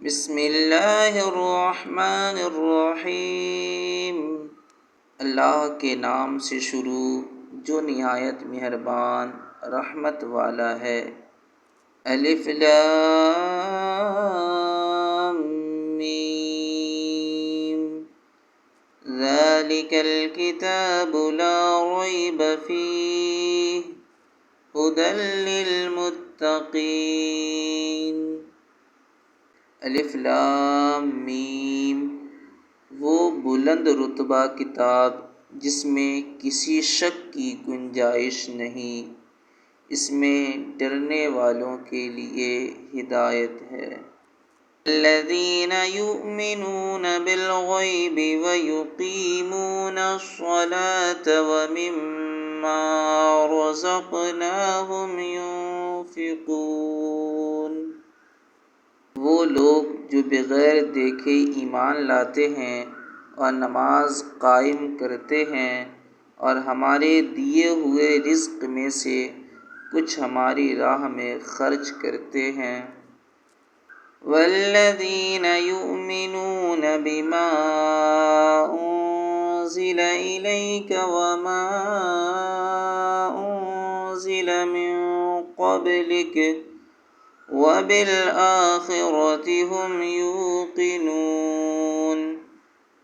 بسم اللہ الرحمن الرحیم۔ اللہ کے نام سے شروع جو نہایت مہربان رحمت والا ہے۔ الف لام میم، ذالک الکتاب لا ریب فیہ ھدی للمتقین۔ الف لام میم، وہ بلند رتبہ کتاب جس میں کسی شک کی گنجائش نہیں، اس میں ڈرنے والوں کے لیے ہدایت ہے۔ الذین یؤمنون بالغیب ویقیمون الصلاة ومما رزقناہم ینفقون۔ وہ لوگ جو بغیر دیکھے ایمان لاتے ہیں اور نماز قائم کرتے ہیں اور ہمارے دیے ہوئے رزق میں سے کچھ ہماری راہ میں خرچ کرتے ہیں۔ والذین یؤمنون بما انزل الیک وما انزل من قبلک وبالآخرۃ ھم یوقنون۔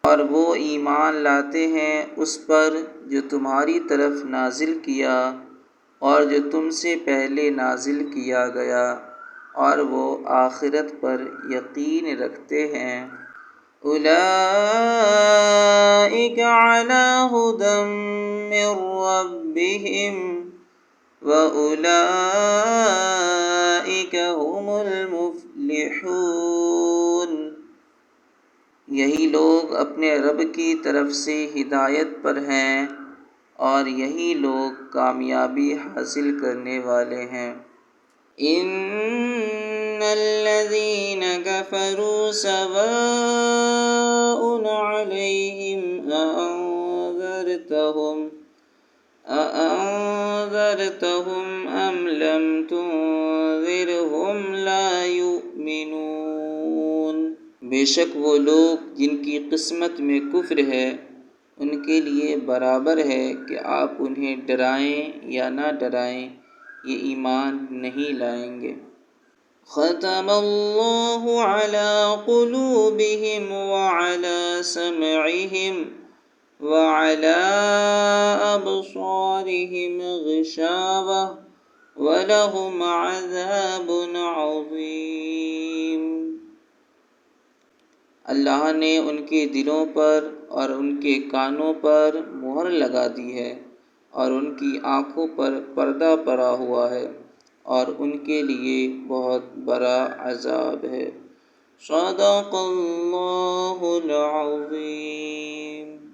اور وہ ایمان لاتے ہیں اس پر جو تمہاری طرف نازل کیا اور جو تم سے پہلے نازل کیا گیا، اور وہ آخرت پر یقین رکھتے ہیں۔ اولئک علی ھدی من ربہم وَأُولَئِکَ هُمُ الْمُفْلِحُونَ۔ یہی لوگ اپنے رب کی طرف سے ہدایت پر ہیں اور یہی لوگ کامیابی حاصل کرنے والے ہیں۔ ان الذین کفروا سواء علیہم أأنذرتهم أم لم تنذرهم لا يؤمنون۔ بے شک وہ لوگ جن کی قسمت میں کفر ہے ان کے لیے برابر ہے کہ آپ انہیں ڈرائیں یا نہ ڈرائیں، یہ ایمان نہیں لائیں گے۔ ختم اللہ علی قلوبہم وعلی سمعہم وعلی ابصارہم غشاوہ ولہم عذاب عظیم۔ اللہ نے ان کے دلوں پر اور ان کے کانوں پر مہر لگا دی ہے اور ان کی آنکھوں پر پردہ پڑا ہوا ہے اور ان کے لیے بہت بڑا عذاب ہے۔ صدق اللہ العظیم۔